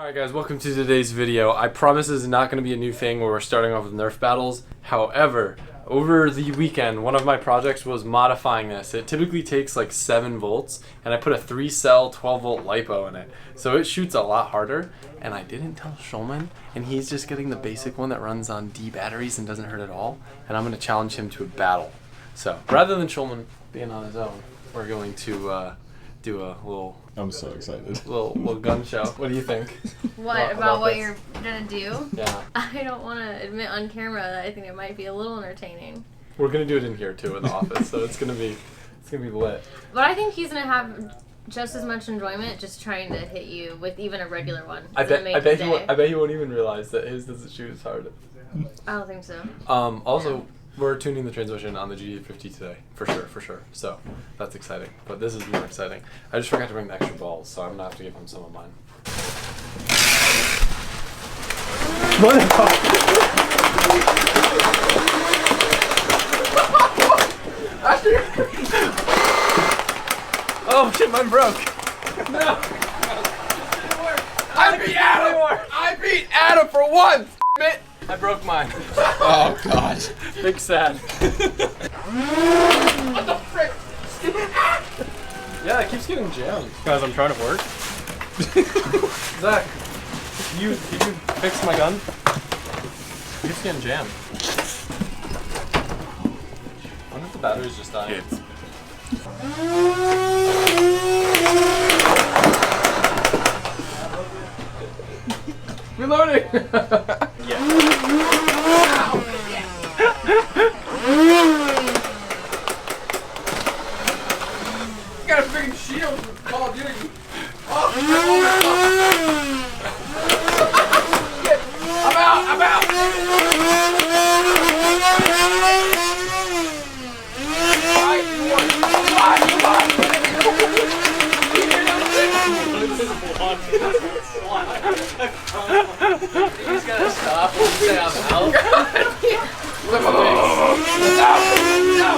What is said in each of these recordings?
Alright guys, welcome to today's video. I promise this is not going to be a new thing where we're starting off with Nerf battles. However, over the weekend, one of my projects was modifying this. It typically takes like 7 volts, and I put a 3-cell 12-volt LiPo in it. So it shoots a lot harder, and I didn't tell Schulman, and he's just getting the basic one that runs on D batteries and doesn't hurt at all, and I'm going to challenge him to a battle. So, rather than Schulman being on his own, we're going to do a little... I'm so excited. Little gun show. What do you think? What about what you're gonna do? Yeah. I don't want to admit on camera that I think it might be a little entertaining. We're gonna do it in here too, in the office, so it's gonna be lit. But I think he's gonna have just as much enjoyment just trying to hit you with even a regular one. I bet he won't even realize that his doesn't shoot as hard. I don't think so. Also, we're tuning the transmission on the GT350 today, for sure. So that's exciting. But this is more exciting. I just forgot to bring the extra balls, so I'm gonna have to give him some of mine. What the fuck? Oh shit, mine broke. No. I beat Adam. I beat Adam for once. I broke mine. Oh god. Big sad. What the frick? Yeah, it keeps getting jammed. Guys, I'm trying to work. Zach, did you fix my gun? It keeps getting jammed. I wonder if the battery's just dying. Reloading! Yeah. You got a freaking shield with Call of Duty. Oh, I'm out! You just gotta stop and say I'm out. No!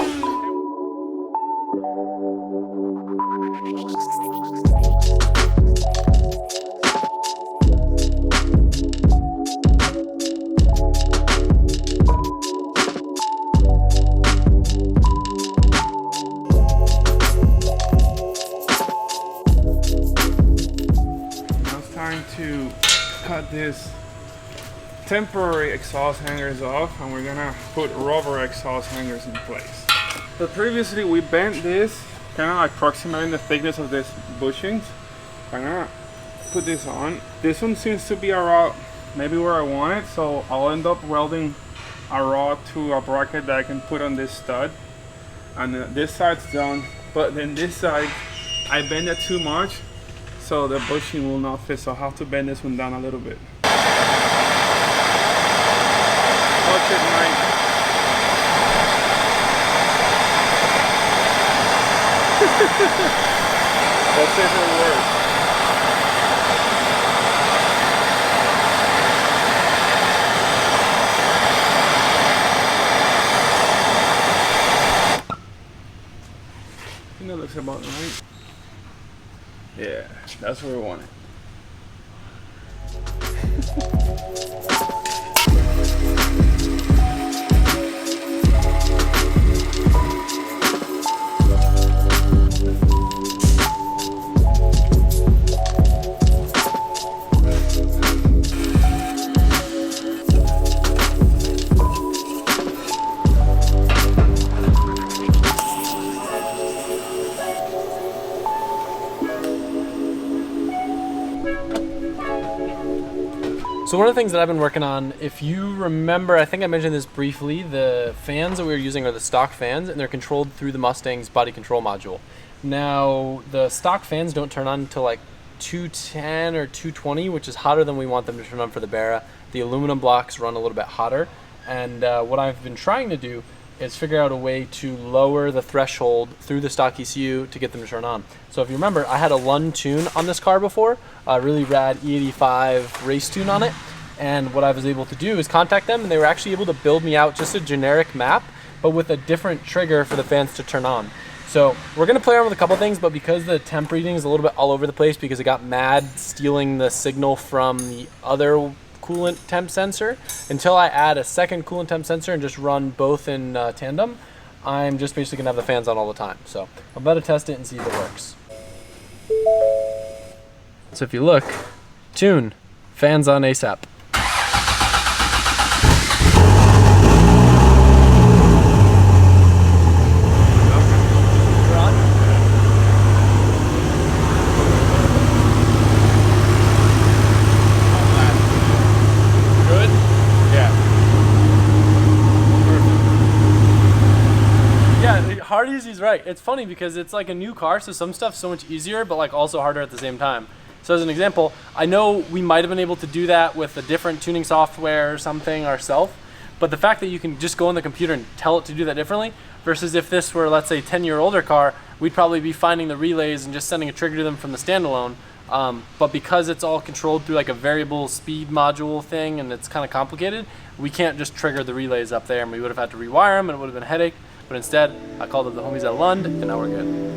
To cut this temporary exhaust hangers off, and we're gonna put rubber exhaust hangers in place. So previously we bent this, kind of approximating the thickness of this bushings. I'm gonna put this on. This one seems to be around maybe where I want it, so I'll end up welding a rod to a bracket that I can put on this stud. And this side's done, but then this side I bend it too much, so the bushing will not fit, so I'll have to bend this one down a little bit. Touch it, Mike. Let's see if it works. I think that looks about right. Yeah, that's where we want it. So one of the things that I've been working on, if you remember, I think I mentioned this briefly, the fans that we were using are the stock fans, and they're controlled through the Mustang's body control module. Now, the stock fans don't turn on until like 210 or 220, which is hotter than we want them to turn on for the Barra. The aluminum blocks run a little bit hotter, and what I've been trying to do is figure out a way to lower the threshold through the stock ECU to get them to turn on. So if you remember, I had a Lund tune on this car before, a really rad E85 race tune on it, and what I was able to do is contact them, and they were actually able to build me out just a generic map, but with a different trigger for the fans to turn on. So we're gonna play around with a couple things, but because the temp reading is a little bit all over the place because it got mad stealing the signal from the other coolant temp sensor, until I add a second coolant temp sensor and just run both in tandem, I'm just basically gonna have the fans on all the time. So I'm about to test it and see if it works. So if you look, tune, fans on ASAP. Hard easy's right. It's funny because it's like a new car, so some stuff's so much easier, but like also harder at the same time. So as an example, I know we might have been able to do that with a different tuning software or something ourselves, but the fact that you can just go on the computer and tell it to do that differently, versus if this were, let's say, a 10-year older car, we'd probably be finding the relays and just sending a trigger to them from the standalone. But because it's all controlled through like a variable speed module thing and it's kind of complicated, we can't just trigger the relays up there, and we would have had to rewire them and it would have been a headache. But instead, I called up the homies at Lund, and now we're good.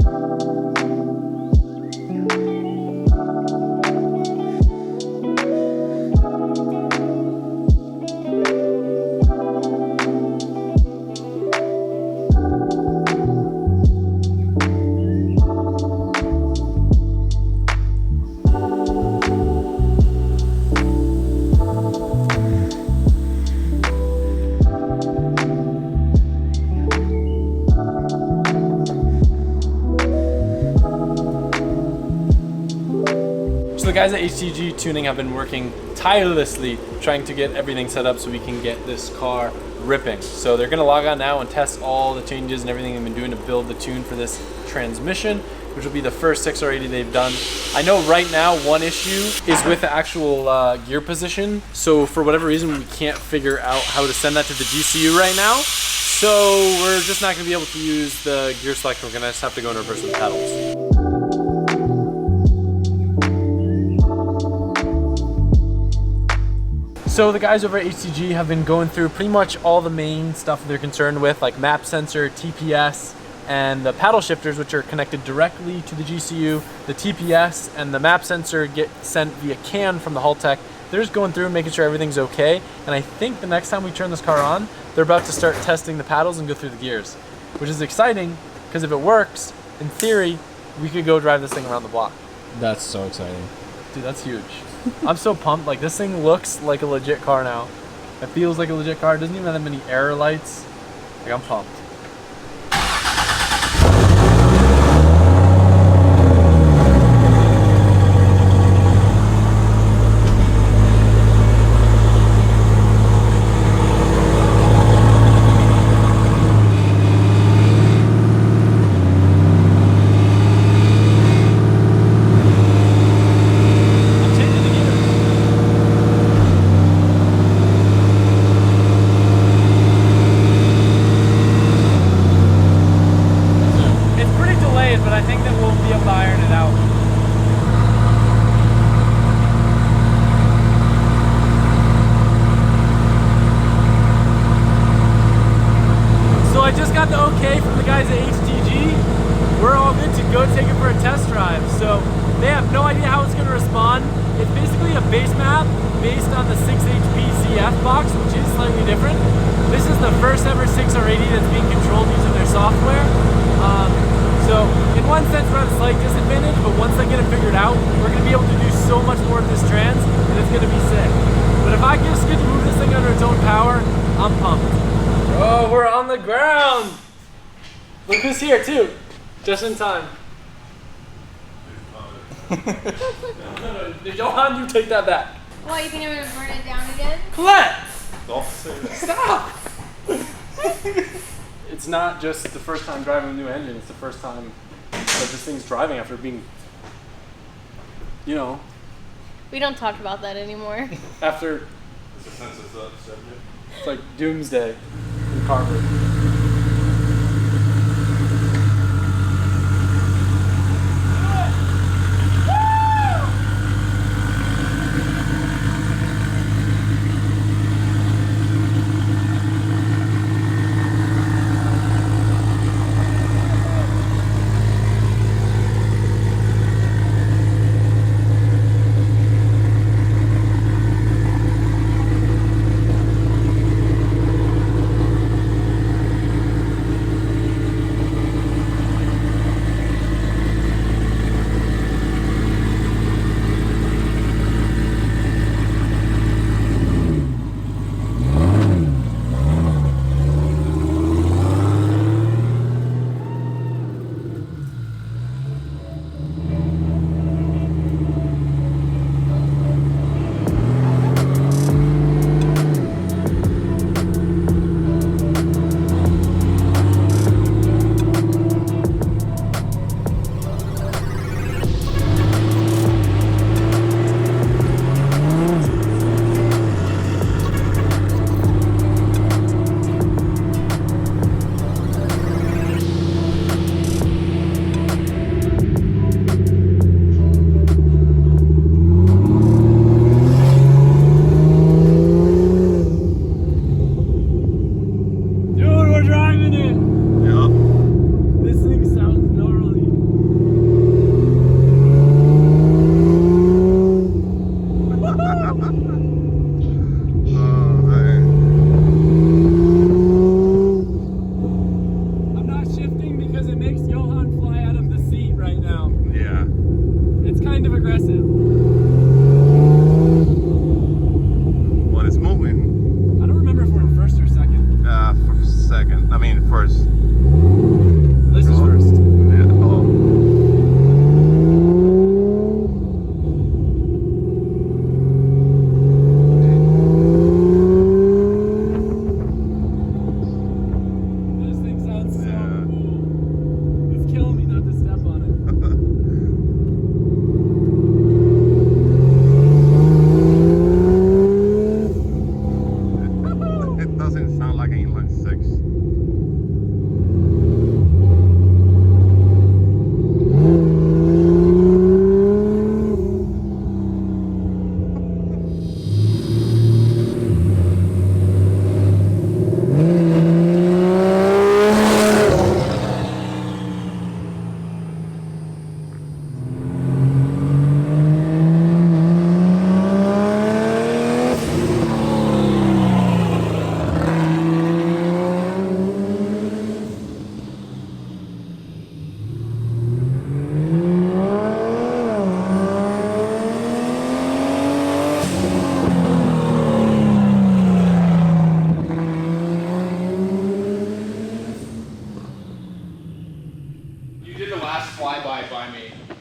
So the guys at HTG Tuning have been working tirelessly trying to get everything set up so we can get this car ripping. So they're gonna log on now and test all the changes and everything they've been doing to build the tune for this transmission, which will be the first 6R80 they've done. I know right now one issue is with the actual gear position. So for whatever reason, we can't figure out how to send that to the GCU right now. So we're just not gonna be able to use the gear selection. We're gonna just have to go in reverse with the pedals. So the guys over at HTG have been going through pretty much all the main stuff they're concerned with, like map sensor, TPS, and the paddle shifters, which are connected directly to the GCU. The TPS and the map sensor get sent via CAN from the Haltech. They're just going through and making sure everything's okay. And I think the next time we turn this car on, they're about to start testing the paddles and go through the gears, which is exciting because if it works, in theory, we could go drive this thing around the block. That's so exciting. Dude, that's huge. I'm so pumped. Like, this thing looks like a legit car now. It feels like a legit car. It doesn't even have that many error lights. Like, I'm pumped. But I think that we'll be able to iron it out. So I just got the okay from the guys at HTG. We're all good to go take it for a test drive. So they have no idea how it's going to respond. It's basically a base map based on the 6HP ZF box, which is slightly different. This is the first ever 6R80 that's being controlled using their software. So in one sense we're at a slight disadvantage, but once I get it figured out, we're going to be able to do so much more with this trans, and it's going to be sick. But if I just get to move this thing under its own power, I'm pumped. Oh, we're on the ground! Look who's here too, just in time. No, Johan, you take that back. What, you think I'm going to burn it down again? Colette! Don't say that. Stop! It's not just the first time driving a new engine, it's the first time that this thing's driving after being, you know. We don't talk about that anymore. After. It's a sensitive subject. It's like doomsday in Harvard.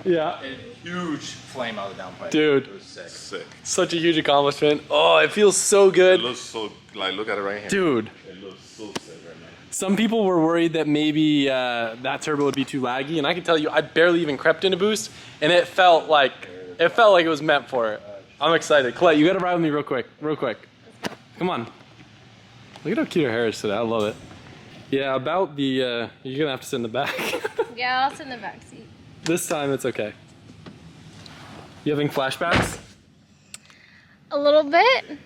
Yeah. A huge flame out of the downpipe. Dude. It was sick. Sick. Such a huge accomplishment. Oh, it feels so good. It looks so, like, look at it right here. Dude. It looks so sick right now. Some people were worried that maybe that turbo would be too laggy, and I can tell you, I barely even crept into boost, and it felt like it was meant for it. I'm excited. Colette, you gotta ride with me real quick. Come on. Look at how cute her hair is today. I love it. Yeah, about the, you're gonna have to sit in the back. Yeah, I'll sit in the back seat. This time it's okay. You having flashbacks? A little bit,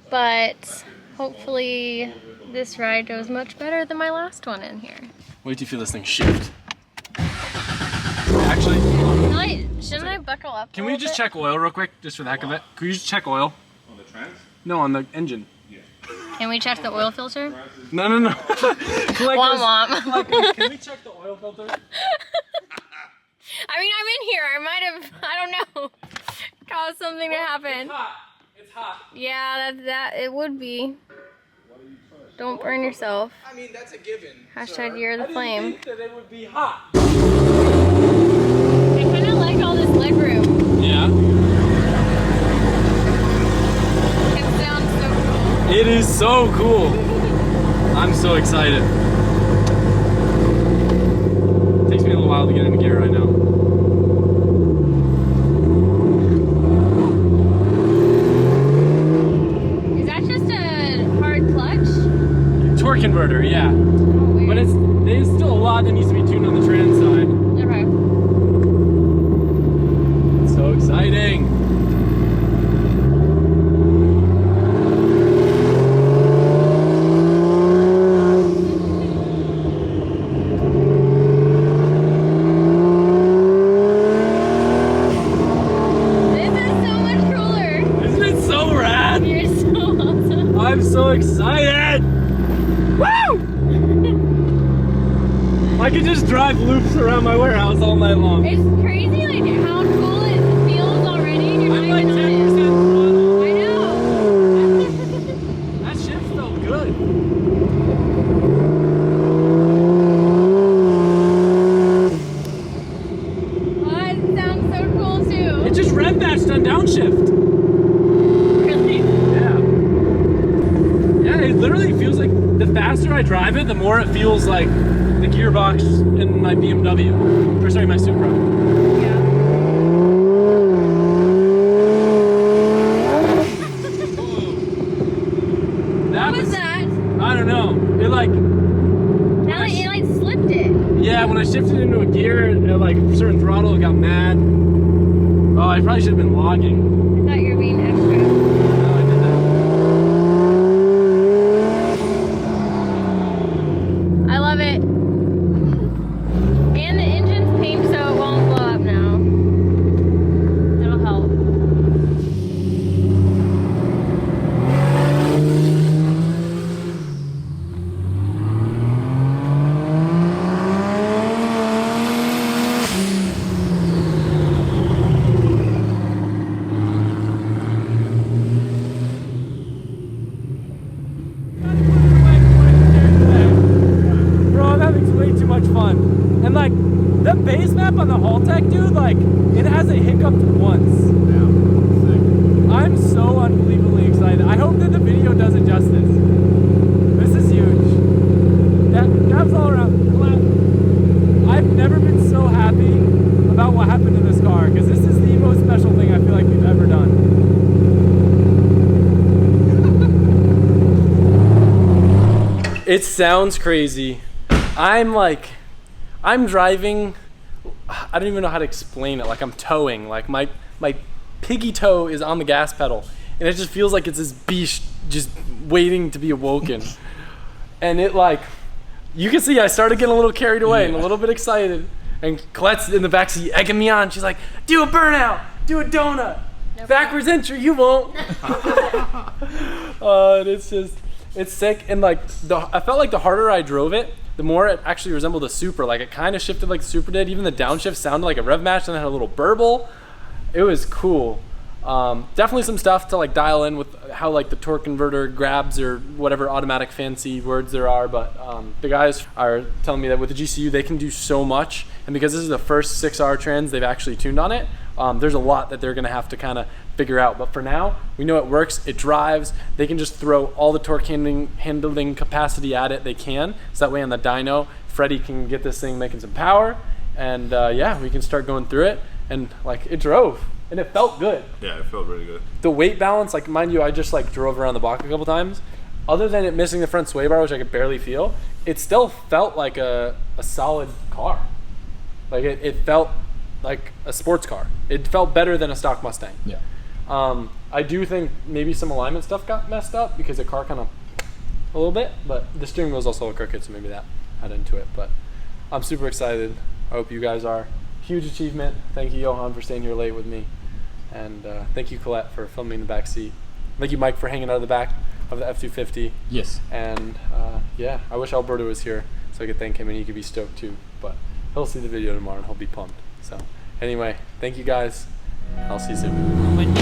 but hopefully this ride goes much better than my last one in here. Wait till you feel this thing shift. Actually, Shouldn't I buckle up? can we just check oil real quick, just for the heck of it? Can we just check oil? On the trans? No, on the engine. Can we check the oil filter? No. Womp womp. Can we check the oil filter? I mean, I'm in here. I might have, I don't know, caused something to happen. It's hot. Yeah, that it would be. Don't burn yourself. I mean, that's a given. Hashtag you're the flame. Think that it would be hot. I kind of like all this leg room. Yeah. It sounds so cool. It is so cool. I'm so excited. Takes me a little while to get into gear right now. Is that just a hard clutch? Torque converter, yeah. Oh, weird. But there's still a lot that needs to be tuned on the trans side. Okay. So exciting. This is so much cooler. Isn't it so rad? You're so awesome. I'm so excited! Woo! I could just drive loops around my warehouse all night long. It's crazy like how cool it feels already and you're not I'm like even 10% on it. throttle. I know. That shift felt good. Oh, it sounds so cool too. It just rev matched on downshift. Really? Yeah. Yeah, it literally feels like the faster I drive it, the more it feels like the gearbox in my BMW. Or sorry, my Supra. Yeah. That What was that? I don't know. It like, It like slipped it. yeah, when I shifted into a gear at like a certain throttle, it got mad. Oh, I probably should have been logging. I thought you were being extra. No, I did that. I love it. And the engine's pink so it won't blow up now. It'll help. Bro, I'm having way too much fun. And like, the base map on the Haltech, dude, like, it hasn't hiccuped once. I'm so unbelievably excited. I hope that the video does it justice. This is huge. Dabs all around. Clap. I've never been so happy about what happened to this car, because this is the most special thing I feel like we've ever done. It sounds crazy. I'm driving, I don't even know how to explain it. Like I'm towing, like my piggy toe is on the gas pedal. And it just feels like it's this beast just waiting to be awoken. And it like, you can see I started getting a little carried away and a little bit excited. And Colette's in the backseat egging me on. She's like, do a burnout, do a donut. Nope. Backwards entry, you won't. And it's sick. And like, I felt like the harder I drove it, the more it actually resembled a Supra. Like it kind of shifted like the Supra did. Even the downshift sounded like a rev match and it had a little burble. It was cool. Definitely some stuff to like dial in with how like the torque converter grabs or whatever automatic fancy words there are, but the guys are telling me that with the GCU they can do so much, and because this is the first 6R trans they've actually tuned on it, there's a lot that they're gonna have to kind of figure out. But for now, we know it works, it drives, they can just throw all the torque handling capacity at it they can, so that way on the dyno, Freddie can get this thing making some power, and yeah, we can start going through it, and like it drove. And it felt good. Yeah, it felt really good. The weight balance, like mind you, I just like drove around the block a couple times. Other than it missing the front sway bar, which I could barely feel, it still felt like a solid car. Like it felt like a sports car. It felt better than a stock Mustang. Yeah. I do think maybe some alignment stuff got messed up because the car kind of a little bit, but the steering wheel's also crooked, so maybe that added into it. But I'm super excited. I hope you guys are. Huge achievement. Thank you, Johan, for staying here late with me. And thank you, Colette, for filming in the back seat. Thank you, Mike, for hanging out of the back of the F-250. Yes. And yeah, I wish Alberto was here so I could thank him and he could be stoked too. But he'll see the video tomorrow and he'll be pumped. So anyway, thank you guys. I'll see you soon.